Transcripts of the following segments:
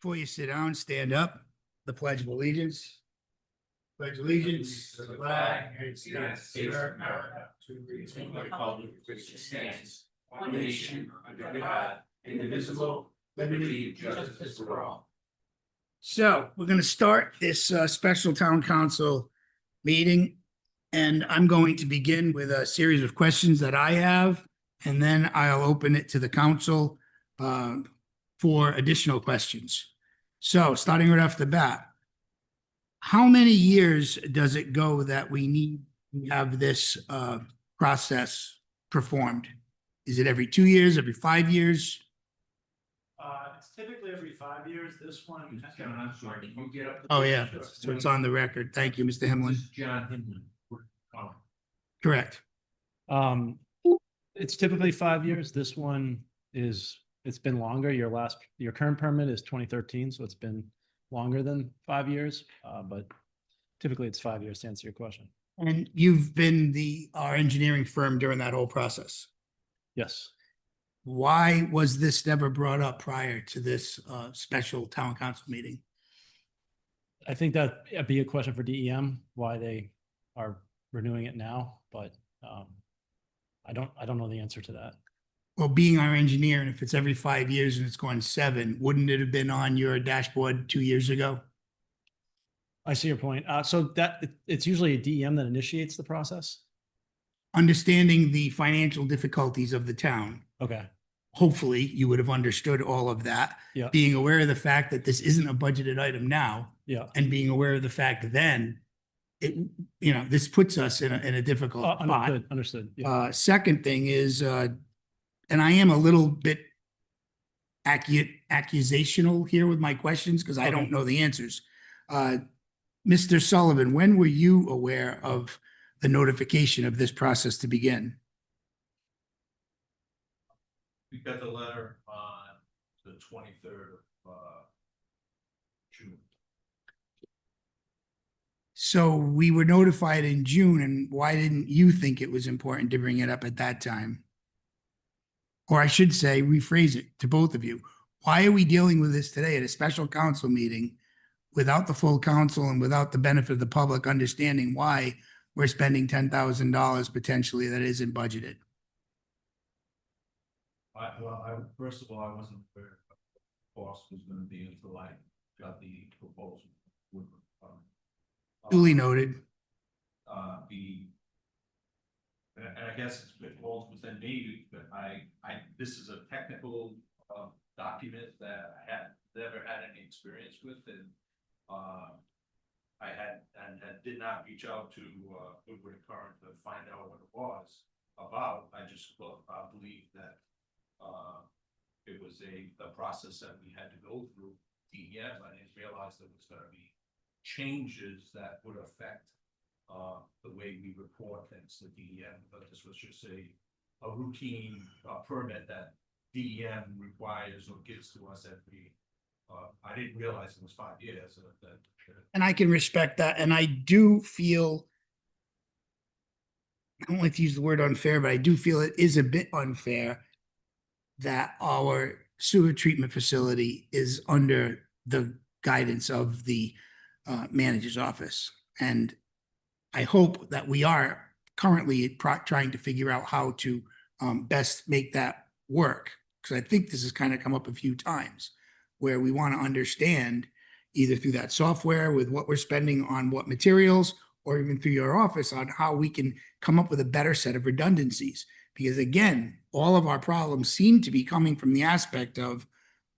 Before you sit down, stand up. The Pledge of Allegiance. Pledge allegiance to the flag of the United States of America, to the republic which stands, one nation under God, indivisible, liberty and justice for all. So we're going to start this special town council meeting, and I'm going to begin with a series of questions that I have, and then I'll open it to the council for additional questions. So starting right off the bat, how many years does it go that we need to have this process performed? Is it every 2 years, every 5 years? It's typically every 5 years. This one. John, I'm sorry, can you get up? Oh, yeah, so it's on the record. Thank you, Mr. This Himlin. is John Himlin. Oh, Correct. It's typically 5 years. This one it's been longer. Your current permit is 2013, so it's been longer than 5 years. But typically it's 5 years to answer your question. And you've been our engineering firm during that whole process. Yes. Why was this never brought up prior to this special town council meeting? I think that'd be a question for DEM, why they are renewing it now, but I don't know the answer to that. Well, being our engineer, and if it's every 5 years and it's gone 7, wouldn't it have been on your dashboard 2 years ago? I see your point. So it's usually a DEM that initiates the process. Understanding the financial difficulties of the town, Okay. hopefully you would have understood all of that. Yeah. Being aware of the fact that this isn't a budgeted item now, Yeah. and being aware of the fact then, this puts us in a difficult spot. Understood. Yeah. Second thing is, and I am a little bit accusational here with my questions because I don't know the answers. Mr. Sullivan, when were you aware of the notification of this process to begin? We got the letter on the 23rd of June. So we were notified in June, and why didn't you think it was important to bring it up at that time? Or I should say, rephrase it to both of you. Why are we dealing with this today at a special council meeting without the full council and without the benefit of the public understanding why we're spending $10,000 potentially that isn't budgeted? First of all, I wasn't aware of what the cost was going to be until I got the proposal. Duly noted. And I guess it falls within me, but this is a technical document that I had never had any experience with, and I did not reach out to Woodward Current to find out what it was about. I just believed that it was a process that we had to go through DEM. I didn't realize there was going to be changes that would affect the way we report things to DEM, but this was just a routine permit that DEM requires or gives to us every. I didn't realize it was 5 years. And I can respect that. And I do feel, I don't like to use the word unfair, but I do feel it is a bit unfair that our sewer treatment facility is under the guidance of the manager's office. And I hope that we are currently trying to figure out how to best make that work. Because I think this has kind of come up a few times where we want to understand either through that software with what we're spending on what materials, or even through your office on how we can come up with a better set of redundancies. Because again, all of our problems seem to be coming from the aspect of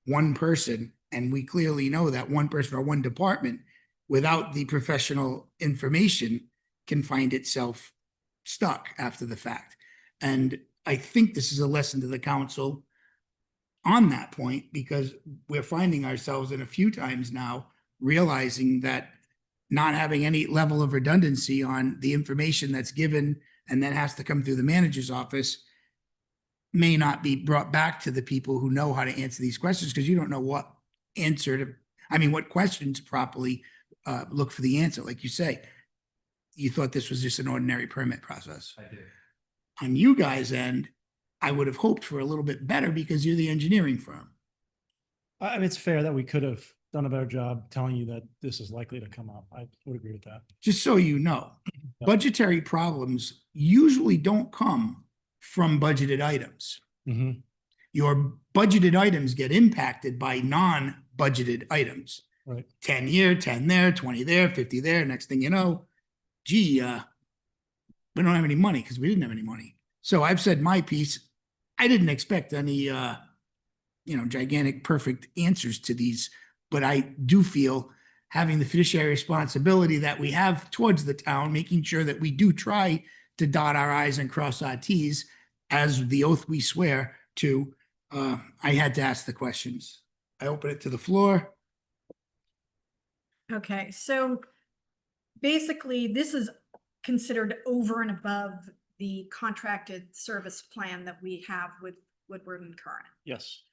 one person. And we clearly know that one person or one department without the professional information can find itself stuck after the fact. And I think this is a lesson to the council on that point, because we're finding ourselves in a few times now realizing that not having any level of redundancy on the information that's given and then has to come through the manager's office may not be brought back to the people who know how to answer these questions, because you don't know what what questions properly look for the answer. Like you say, you thought this was just an ordinary permit process. I did. On you guys' end, I would have hoped for a little bit better because you're the engineering firm. I mean, it's fair that we could have done a better job telling you that this is likely to come up. I would agree with that. Just so you know, Yep. budgetary problems usually don't come from budgeted items. Mhm. Your budgeted items get impacted by non-budgeted items. Right. 10 here, 10 there, 20 there, 50 there. Next thing you know, gee, we don't have any money because we didn't have any money. So I've said my piece. I didn't expect any, gigantic, perfect answers to these, but I do feel having the fiduciary responsibility that we have towards the town, making sure that we do try to dot our i's and cross our t's as the oath we swear to. I had to ask the questions. I open it to the floor. Okay, so basically, this is considered over and above the contracted service plan that we have with Woodward and Curran. Yes.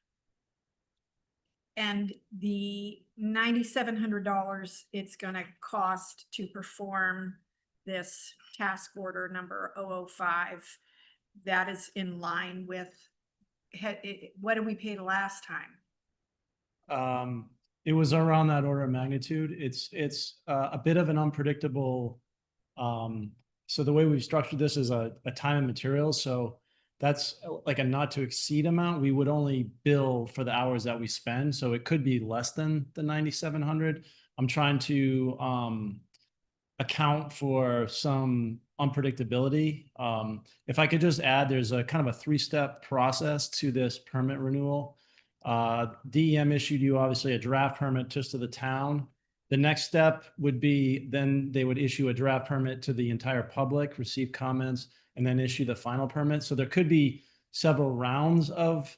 And the $9,700 it's gonna cost to perform this task order number 005, that is in line with, what did we pay the last time? It was around that order of magnitude. It's a bit of an unpredictable. So the way we've structured this is a time and materials. So that's like a not to exceed amount. We would only bill for the hours that we spend. So it could be less than the 9,700. I'm trying to account for some unpredictability. If I could just add, there's a kind of a 3-step process to this permit renewal. DEM issued you obviously a draft permit just to the town. The next step would be then they would issue a draft permit to the entire public, receive comments, and then issue the final permit. So there could be several rounds of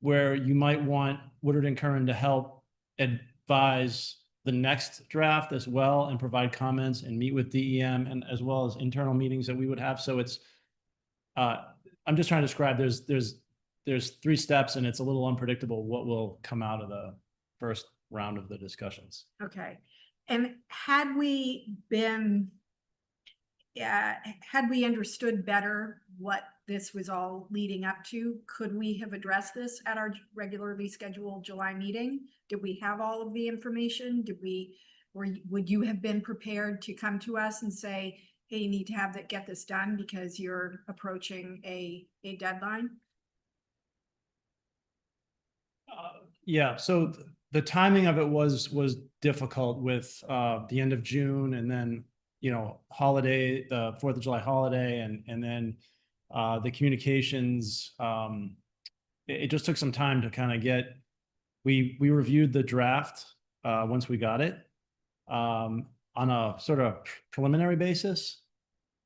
where you might want Woodward and Curran to help advise the next draft as well and provide comments and meet with DEM and as well as internal meetings that we would have. So it's, I'm just trying to describe, there's 3 steps and it's a little unpredictable what will come out of the first round of the discussions. Okay, and had we understood better what this was all leading up to, could we have addressed this at our regularly scheduled July meeting? Did we have all of the information? Would you have been prepared to come to us and say, hey, you need to get this done because you're approaching a deadline? Yeah, so the timing of it was difficult with the end of June and then, holiday, the 4th of July holiday, and then the communications. It just took some time to kind of get. We reviewed the draft once we got it on a sort of preliminary basis.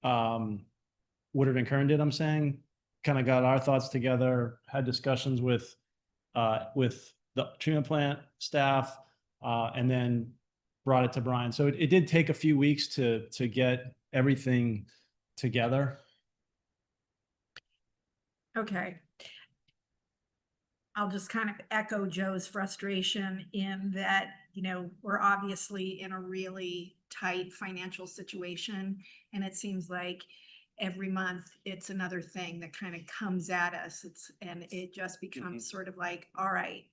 Woodward and Curran did, I'm saying, kind of got our thoughts together, had discussions with the treatment plant staff, and then brought it to Brian. So it did take a few weeks to get everything together. Okay. I'll just kind of echo Joe's frustration in that, we're obviously in a really tight financial situation. And it seems like every month it's another thing that kind of comes at us. And it just becomes sort of like, all right,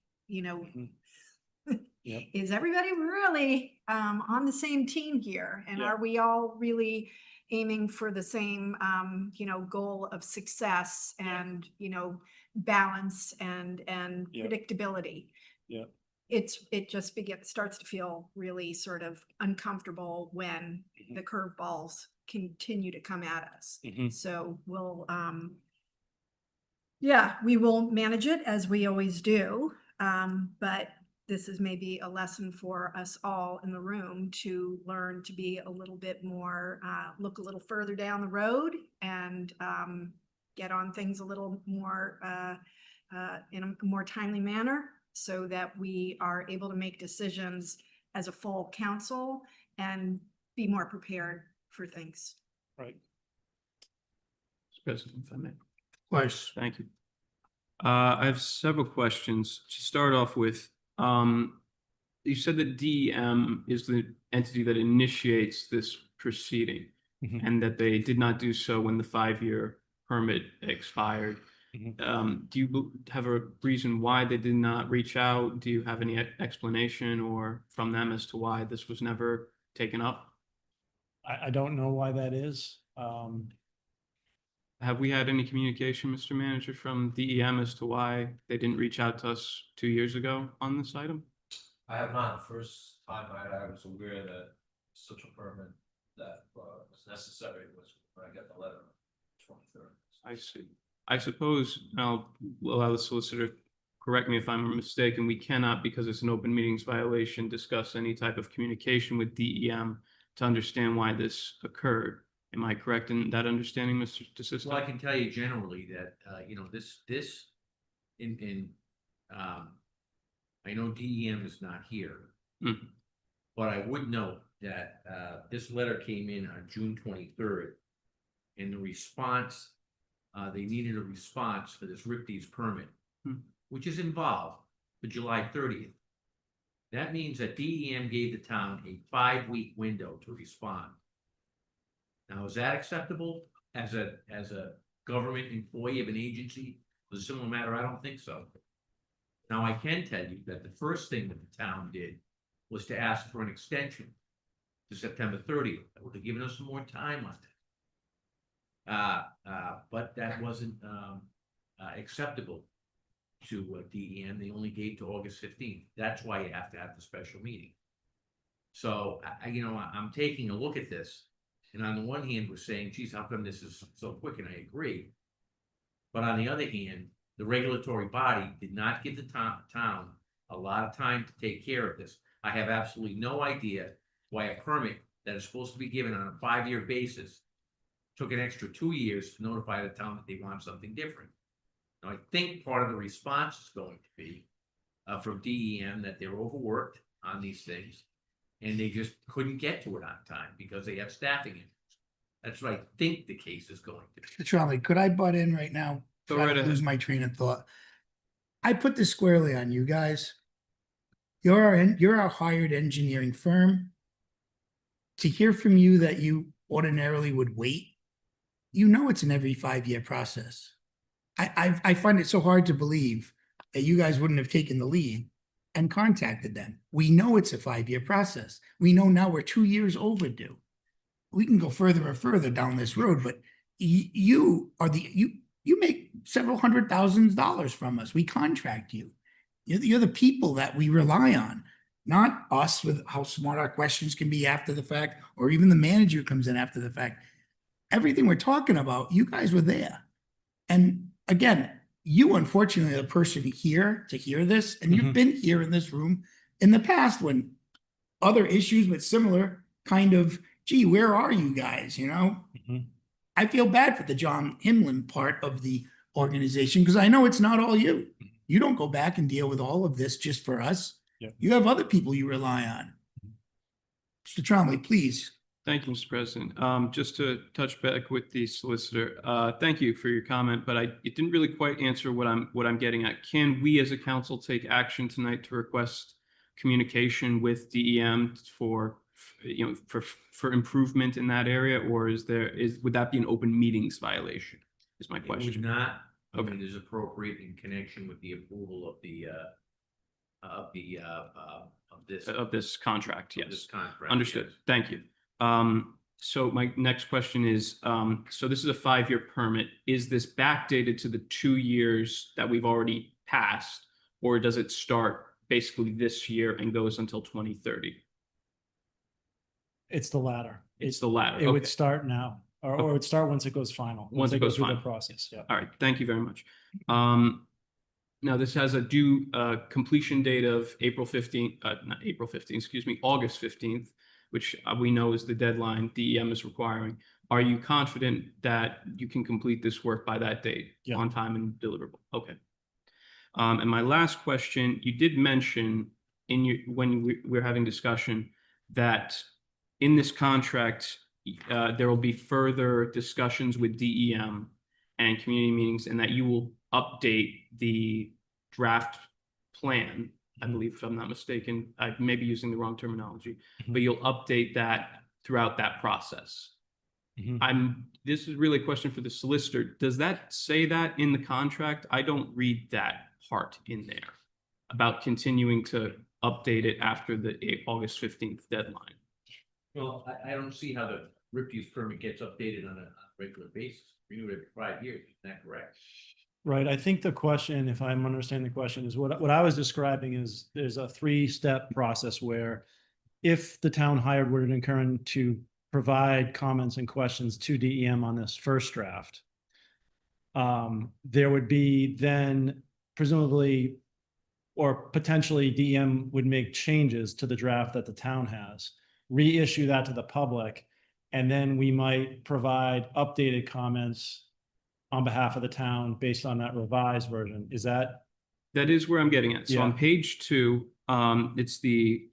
Yep. is everybody really on the same team here? And Yeah. are we all really aiming for the same, goal of success and, balance and Yeah. predictability? Yeah. It just starts to feel really sort of uncomfortable when Mhm. the curveballs continue to come at us. Mhm. So we'll, we will manage it as we always do. But this is maybe a lesson for us all in the room to learn to be a little bit more, look a little further down the road and get on things a little more in a more timely manner so that we are able to make decisions as a full council and be more prepared for things. Right. Mr. President, if I may. Of course. Thank you. I have several questions. To start off with, you said that DEM is the entity that initiates this proceeding Mhm. and that they did not do so when the 5-year permit expired. Do you have a reason why they did not reach out? Do you have any explanation or from them as to why this was never taken up? I don't know why that is. Have we had any communication, Mr. Manager, from DEM as to why they didn't reach out to us 2 years ago on this item? I have not. The first time I was aware that such a permit that was necessary was when I got the letter on 23rd. I see. I suppose I'll allow the solicitor, correct me if I'm mistaken, we cannot, because it's an open meetings violation, discuss any type of communication with DEM to understand why this occurred. Am I correct in that understanding, Mr. DeSisto? Well, I can tell you generally that, I know DEM is not here. Mhm. But I would note that, this letter came in on June 23rd. And the response, they needed a response for this RIPD's permit, which is involved for July 30th. That means that DEM gave the town a 5-week window to respond. Now, is that acceptable as a government employee of an agency with a similar matter? I don't think so. Now, I can tell you that the first thing that the town did was to ask for an extension to September 30th. That would have given us some more time on it. But that wasn't acceptable to DEM. They only gave to August 15th. That's why you have to have the special meeting. So, I'm taking a look at this. And on the one hand, we're saying, geez, how come this is so quick? And I agree. But on the other hand, the regulatory body did not give the town a lot of time to take care of this. I have absolutely no idea why a permit that is supposed to be given on a 5-year basis took an extra 2 years to notify the town that they want something different. Now, I think part of the response is going to be from DEM that they're overworked on these things. And they just couldn't get to it on time because they have staffing issues. That's what I think the case is going to be. Mr. Trombley, could I butt in right now? Go Try right to lose ahead. my train of thought. I put this squarely on you guys. You're our hired engineering firm. To hear from you that you ordinarily would wait, it's an every 5-year process. I find it so hard to believe that you guys wouldn't have taken the lead and contacted them. We know it's a 5-year process. We know now we're 2 years overdue. We can go further and further down this road, but you make several $100,000s from us. We contract you. You're the people that we rely on, not us with how smart our questions can be after the fact, or even the manager comes in after the fact. Everything we're talking about, you guys were there. And again, you unfortunately are the person here to hear this, and you've been here in this room in the past when other issues with similar kind of, gee, where are you guys, I feel bad for the John Himlin part of the organization because I know it's not all you. You don't go back and deal with all of this just for us. Yep. You have other people you rely on. Mr. Trombley, please. Thank you, Mr. President. Just to touch back with the solicitor, thank you for your comment, but it didn't really quite answer what I'm getting at. Can we as a council take action tonight to request communication with DEM for improvement in that area, or would that be an open meetings violation? Is my It would question. not, Okay. it is appropriate in connection with the approval of This contract, this yes. contract. Understood. yes. Thank you. So my next question is, so this is a 5-year permit. Is this backdated to the 2 years that we've already passed, or does it start basically this year and goes until 2030? It's the latter. It's the latter. It would Okay. start now, or it would start once it goes final. Once they it go goes through the final. process, yeah. All right, thank you very much. Now this has a due completion date of August 15th, which we know is the deadline DEM is requiring. Are you confident that you can complete this work by that date? Yeah. On time and deliverable? Okay. And my last question, you did mention when we're having discussion that in this contract, there will be further discussions with DEM and community meetings, and that you will update the draft plan, I believe, if I'm not mistaken. I may be using the wrong terminology, but you'll update that throughout that process. This is really a question for the solicitor. Does that say that in the contract? I don't read that part in there about continuing to update it after the August 15th deadline. Well, I don't see how the refuse permit gets updated on a regular basis, renewed every 5 years, is that correct? Right, I think the question, if I'm understanding the question, is what I was describing is there's a 3-step process where if the town hired Woodard and Curran to provide comments and questions to DEM on this first draft, there would be then presumably or potentially DEM would make changes to the draft that the town has, reissue that to the public, and then we might provide updated comments on behalf of the town based on that revised version. Is that? That is where I'm getting at. So on Yeah. page 2, it's the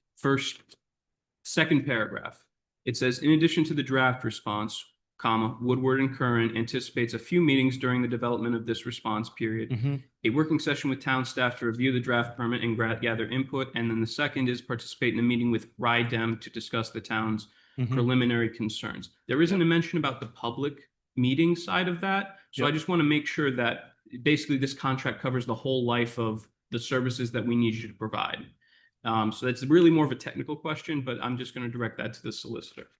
second paragraph. It says, in addition to the draft response, comma, Woodward and Curran anticipates a few meetings during the development of this response period, Mhm. a working session with town staff to review the draft permit and gather input. And then the second is participate in a meeting with RIDEM to discuss the town's Mhm. preliminary concerns. There isn't a mention about the public meeting side of that. So I Yep. just want to make sure that basically this contract covers the whole life of the services that we need you to provide. So that's really more of a technical question, but I'm just going to direct that to the solicitor.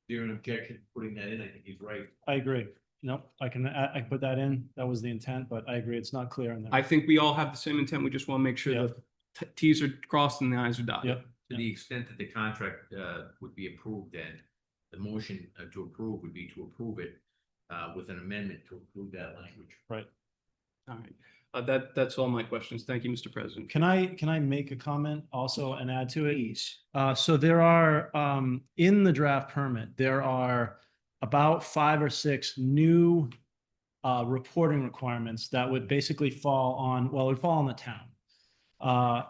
Is there an objection to putting that in? I think he's right. I agree. Nope, I can put that in. That was the intent, but I agree, it's not clear in there. I think we all have the same intent. We just want to make sure Yep. the Ts are crossed and the Is are dotted. Yep. To the extent that the contract would be approved, then the motion to approve would be to approve it with an amendment to include that language. Right. All right. That's all my questions. Thank you, Mr. President. Can I make a comment also and add to it? Please. So there are, in the draft permit, there are about 5 or 6 new reporting requirements that would basically fall on, well, it would fall on the town.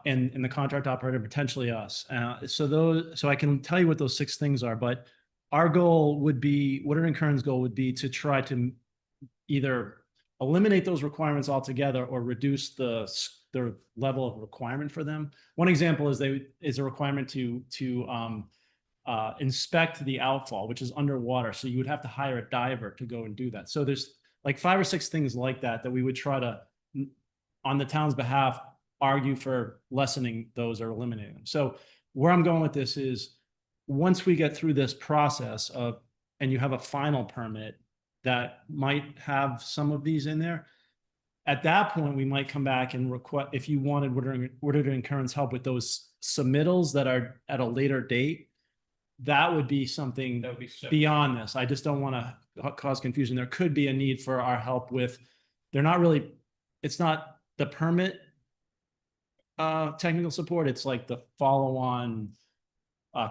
And the contract operator, potentially us. So I can tell you what those 6 things are, but our goal would be, Woodard and Curran's goal would be to try to either eliminate those requirements altogether or reduce the level of requirement for them. One example is a requirement to inspect the outfall, which is underwater. So you would have to hire a diver to go and do that. So there's like 5 or 6 things like that we would try to, on the town's behalf, argue for lessening those or eliminating them. So where I'm going with this is once we get through this process and you have a final permit that might have some of these in there, at that point, we might come back and request, if you wanted Woodard and Curran's help with those submittals that are at a later date, that would be something That would be separate. beyond this. I just don't want to cause confusion. There could be a need for our help with, it's not the permit technical support, it's like the follow-on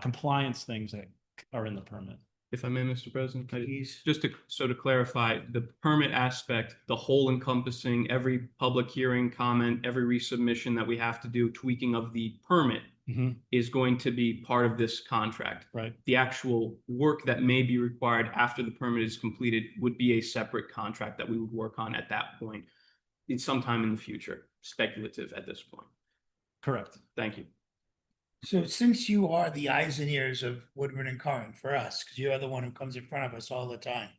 compliance things that are in the permit. If I may, Mr. President, Please. just to clarify, the permit aspect, the whole encompassing every public hearing, comment, every resubmission that we have to do, tweaking of the permit is going to be part of this contract. Right. The actual work that may be required after the permit is completed would be a separate contract that we would work on at that point. It's sometime in the future, speculative at this point. Correct. Thank you. So since you are the eyes and ears of Woodward and Curran for us, because you are the one who comes in front of us all the time,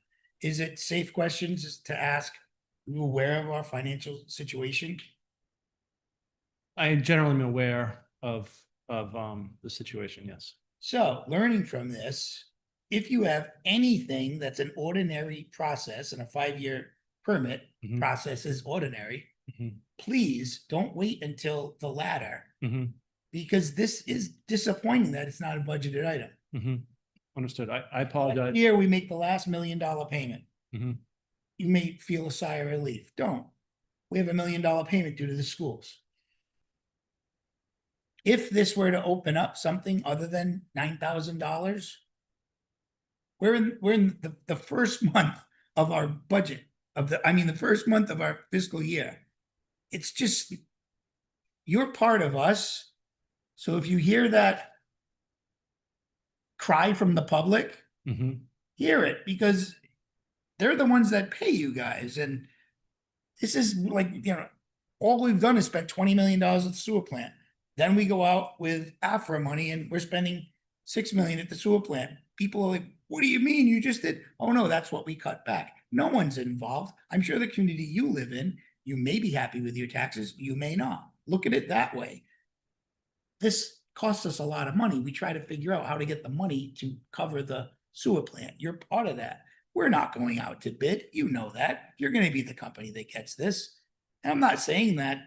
is it safe questions to ask? Are you aware of our financial situation? I generally am aware of the situation, yes. So learning from this, if you have anything that's an ordinary process and a 5-year permit Mhm. process is ordinary, Mhm. please don't wait until the latter, Mhm. because this is disappointing that it's not a budgeted item. Mhm. Understood. I apologize. Here, we make the last $1 million payment. Mhm. You may feel a sigh of relief. Don't. We have $1 million payment due to the schools. If this were to open up something other than $9,000, we're in the first month of our budget the first month of our fiscal year. It's just, you're part of us. So if you hear that cry from the public, Mhm. hear it, because they're the ones that pay you guys. And this is like, all we've done is spent $20 million at the sewer plant. Then we go out with AFRA money and we're spending $6 million at the sewer plant. people are like, what do you mean you just did? Oh, no, that's what we cut back. No one's involved. I'm sure the community you live in, you may be happy with your taxes, you may not. Look at it that way. This costs us a lot of money. We try to figure out how to get the money to cover the sewer plant. You're part of that. We're not going out to bid. You know that. You're going to be the company that gets this. And I'm not saying that,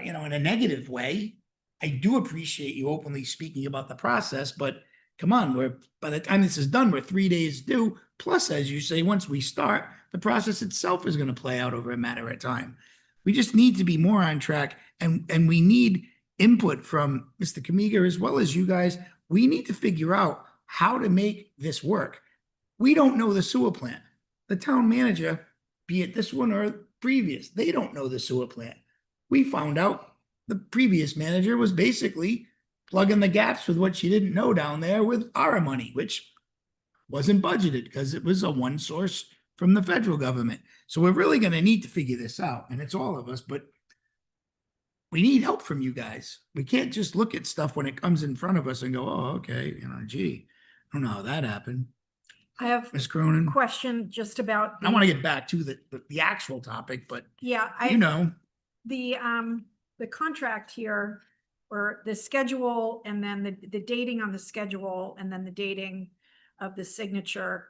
in a negative way. I do appreciate you openly speaking about the process, but come on, by the time this is done, we're 3 days due. Plus, as you say, once we start, the process itself is going to play out over a matter of time. We just need to be more on track, and we need input from Mr. Kamiga as well as you guys. We need to figure out how to make this work. We don't know the sewer plant. The town manager, be it this one or previous, they don't know the sewer plant. We found out the previous manager was basically plugging the gaps with what she didn't know down there with our money, which wasn't budgeted because it was a one source from the federal government. So we're really going to need to figure this out, and it's all of us, but we need help from you guys. We can't just look at stuff when it comes in front of us and go, oh, okay, gee, I don't know how that happened. I have Ms. a Cronin, question just about. I want to get back to the actual topic, but Yeah, the contract here, or the schedule, and then the dating on the schedule, and then the dating of the signature.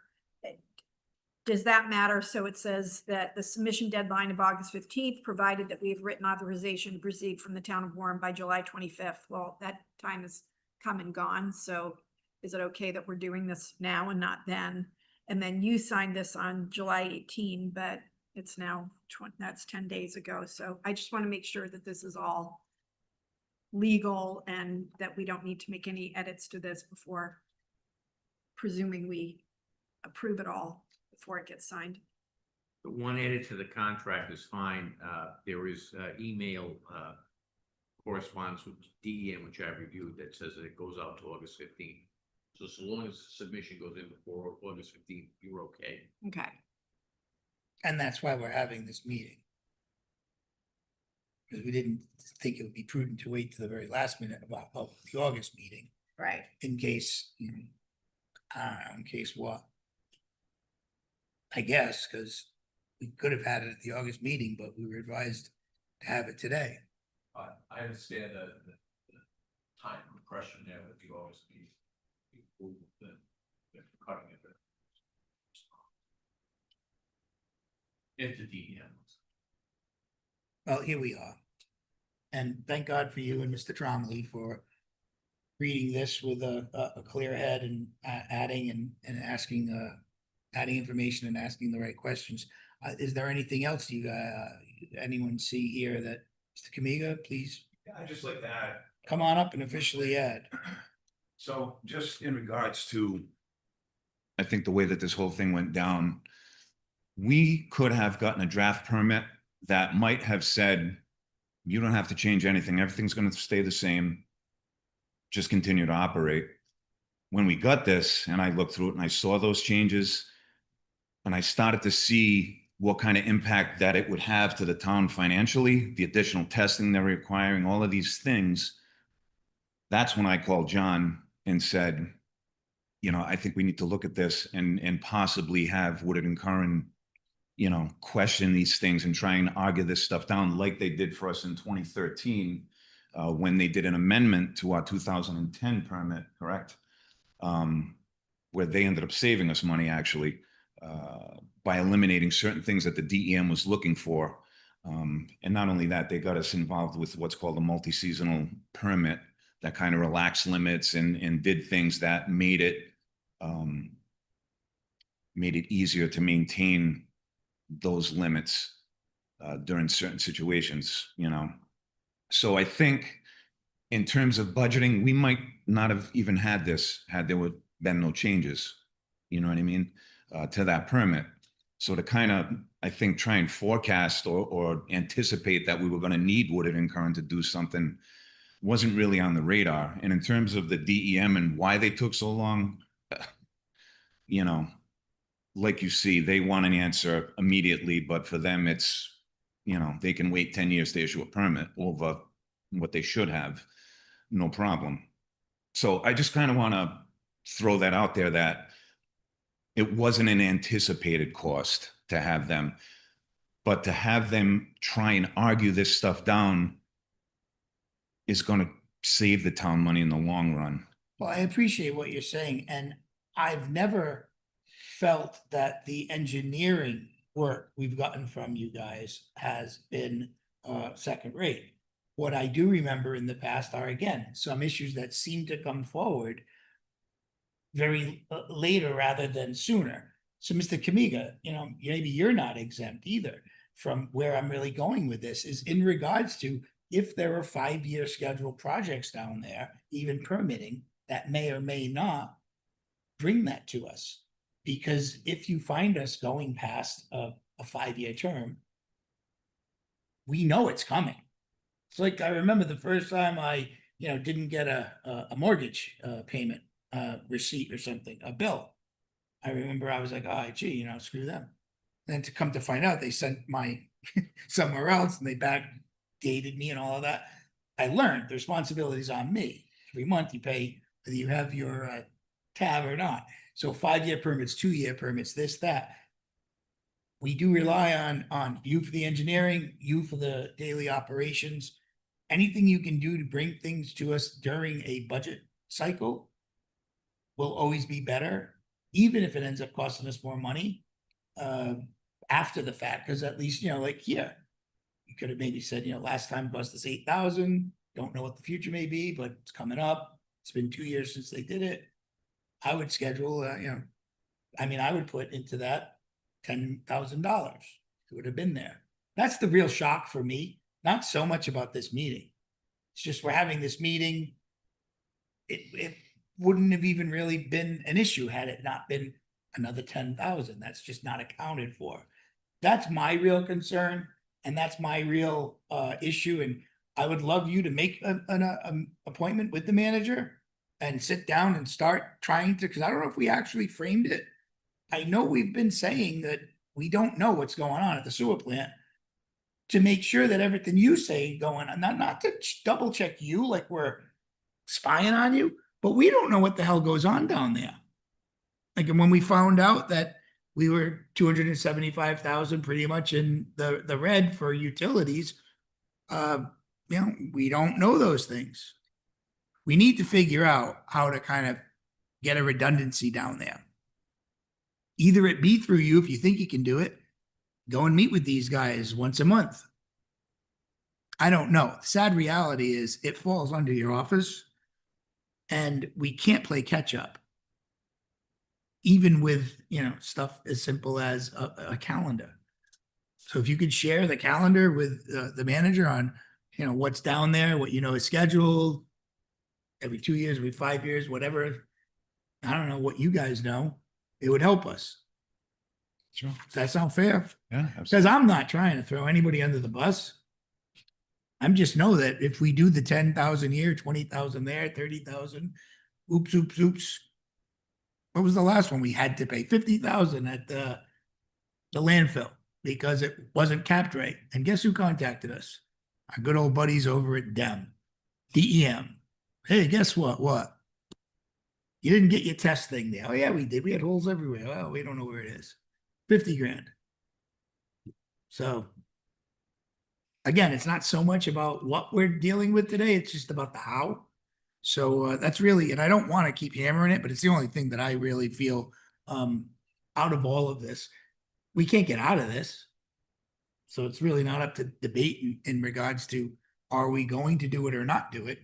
Does that matter? So it says that the submission deadline of August 15th, provided that we have written authorization to proceed from the town of Warren by July 25th. Well, that time has come and gone. So is it okay that we're doing this now and not then? And then you signed this on July 18, but it's now that's 10 days ago. So I just want to make sure that this is all legal and that we don't need to make any edits to this before presuming we approve it all before it gets signed. The one edit to the contract is fine. There is email correspondence with DEM, which I reviewed, that says that it goes out to August 15th. So long as the submission goes in before August 15th, you're okay. Okay. and that's why we're having this meeting. Because we didn't think it would be prudent to wait to the very last minute about the August meeting Right. in case, I don't know, in case what? I guess, because we could have had it at the August meeting, but we were advised to have it today. I understand the time compression there with the August meeting. The cutting it. Into DEM. Well, here we are. And thank God for you and Mr. Tromley for reading this with a clear head and adding and asking, adding information and asking the right questions. Is there anything else anyone see here that, Mr. Kamiga, please Yeah, I'd just like to add, come on up and officially add? so just in regards to, I think the way that this whole thing went down, we could have gotten a draft permit that might have said, you don't have to change anything. Everything's going to stay the same. Just continue to operate. When we got this and I looked through it and I saw those changes and I started to see what kind of impact that it would have to the town financially, the additional testing they're requiring, all of these things. That's when I called John and said, I think we need to look at this and possibly have Woodard and Curran, question these things and try and argue this stuff down like they did for us in 2013 when they did an amendment to our 2010 permit, correct? Where they ended up saving us money actually by eliminating certain things that the DEM was looking for. And not only that, they got us involved with what's called a multi-seasonal permit that kind of relaxed limits and did things that made it easier to maintain those limits during certain situations, So I think in terms of budgeting, we might not have even had this had there been no changes, you know what I mean, to that permit. So to kind of, I think, try and forecast or anticipate that we were going to need Woodard and Curran to do something wasn't really on the radar. And in terms of the DEM and why they took so long, like you see, they want an answer immediately, but for them, it's, they can wait 10 years to issue a permit over what they should have, no problem. So I just kind of want to throw that out there that it wasn't an anticipated cost to have them, but to have them try and argue this stuff down is going to save the town money in the long run. Well, I appreciate what you're saying, and I've never felt that the engineering work we've gotten from you guys has been second rate. What I do remember in the past are, again, some issues that seem to come forward very later rather than sooner. So, Mr. Kamiga, you know, maybe you're not exempt either from where I'm really going with this is in regards to if there are 5-year scheduled projects down there, even permitting, that may or may not bring that to us. Because if you find us going past a 5-year term, we know it's coming. It's like, I remember the first time I, you know, didn't get a mortgage payment receipt or something, a bill. I remember I was like, oh, gee, you know, screw them. Then to come to find out, they sent my somewhere else and they backdated me and all of that. I learned the responsibility's on me. Every month you pay whether you have your tab or not. So 5-year permits, 2-year permits, this, that. We do rely on you for the engineering, you for the daily operations. Anything you can do to bring things to us during a budget cycle will always be better, even if it ends up costing us more money after the fact, because at least, you know, like, yeah, you could have maybe said, you know, last time cost us 8,000, don't know what the future may be, but it's coming up. It's been 2 years since they did it. I would schedule, you know, I mean, I would put into that $10,000. It would have been there. That's the real shock for me. Not so much about this meeting. It's just we're having this meeting. It wouldn't have even really been an issue had it not been another 10,000. That's just not accounted for. That's my real concern, and that's my real issue. And I would love you to make an appointment with the manager and sit down and start trying to, because I don't know if we actually framed it. I know we've been saying that we don't know what's going on at the sewer plant, to make sure that everything you say going on, not to double check you like we're spying on you, but we don't know what the hell goes on down there. Like, and when we found out that we were 275,000 pretty much in the red for utilities, you know, we don't know those things. We need to figure out how to kind of get a redundancy down there. Either it be through you if you think you can do it, go and meet with these guys once a month. I don't know. The sad reality is it falls under your office and we can't play catch up. Even with, you know, stuff as simple as a calendar. So if you could share the calendar with the manager on, you know, what's down there, what you know is scheduled every 2 years, every 5 years, whatever. I don't know what you guys know. It would help us. Sure. Does that sound fair? Yeah, Because I'm not trying to throw anybody under the bus. I'm just know that if we do the 10,000 here, 20,000 there, 30,000, oops. What was the last one we had to pay? 50,000 at the landfill because it wasn't capped right. And guess who contacted us? Our good old buddies over at DEM. Hey, guess what? What? You didn't get your test thing there. Oh yeah, we did. We had holes everywhere. Well, we don't know where it is. 50 grand. So again, it's not so much about what we're dealing with today. It's just about the how. So that's really, and I don't want to keep hammering it, but it's the only thing that I really feel out of all of this. We can't get out of this. So it's really not up to debate in regards to, are we going to do it or not do it?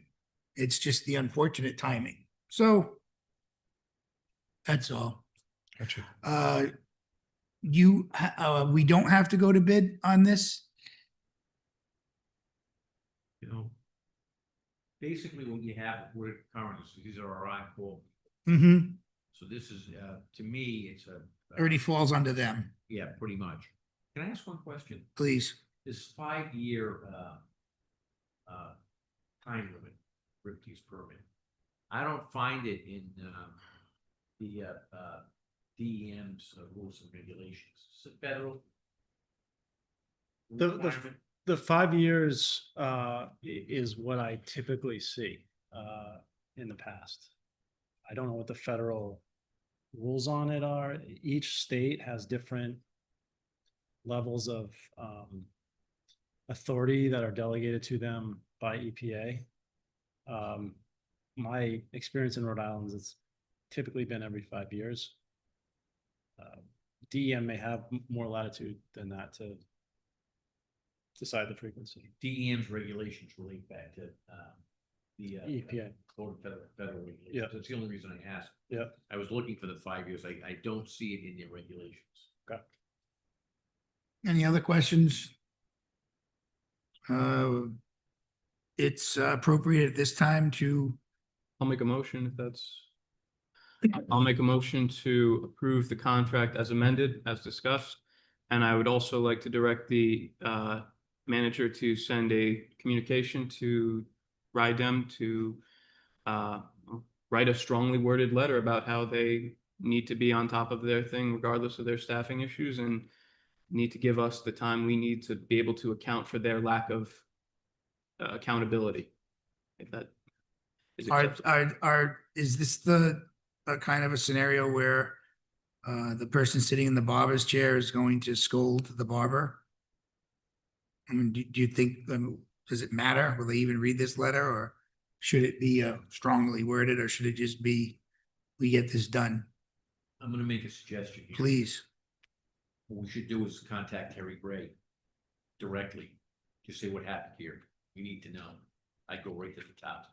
It's just the unfortunate timing. So that's all. Gotcha. We don't have to go to bid on this. You know, basically what you have, we're currently, so these are our on-call. Mm-hmm. So this is, to me, it's a. Already falls under them, Yeah, pretty much. Can I ask one question? please. This 5-year, time limit, Ripke's permit. I don't find it in, the, DEM's rules and regulations. Is it federal? requirement? The 5 years is what I typically see. in the past. I don't know what the federal rules on it are. Each state has different levels of authority that are delegated to them by EPA. My experience in Rhode Island has typically been every 5 years. DEM may have more latitude than that to decide the frequency. DEM's regulations relate back to the EPA. Code of Federal Regulations. Yeah. That's the only reason I asked. Yeah. I was looking for the 5 years. I don't see it in your regulations. Okay. Any other questions? It's appropriate at this time to, I'll make a motion if that's. I'll make a motion to approve the contract as amended, as discussed. And I would also like to direct the manager to send a communication to RIDEM to write a strongly worded letter about how they need to be on top of their thing regardless of their staffing issues, and need to give us the time we need to be able to account for their lack of accountability. If that is acceptable. is this the kind of a scenario where the person sitting in the barber's chair is going to scold the barber? I mean, do you think, does it matter? Will they even read this letter, or should it be strongly worded, or should it just be, we get this done, I'm gonna make a suggestion here. please? What we should do is contact Terry Gray directly. Just say what happened here. We need to know. I go right to the top.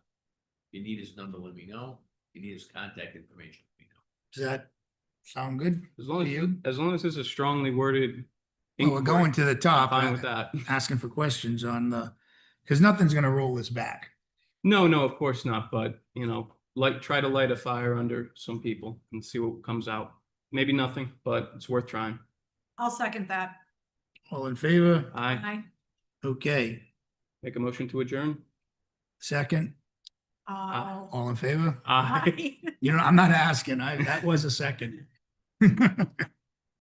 If you need his number, let me know. If you need his contact information, let me know. Does that sound good? As long to you? as long as it's a strongly worded. Well, we're going to the I'm top. fine with that. Asking for questions on the, because nothing's gonna roll this back. No, of course not, but try to light a fire under some people and see what comes out. Maybe nothing, but it's worth trying. I'll second that. All in favor? I Aye. Okay, make a motion to adjourn. second, Oh. all in favor? Aye. Aye. You know, I'm not asking, that was a second.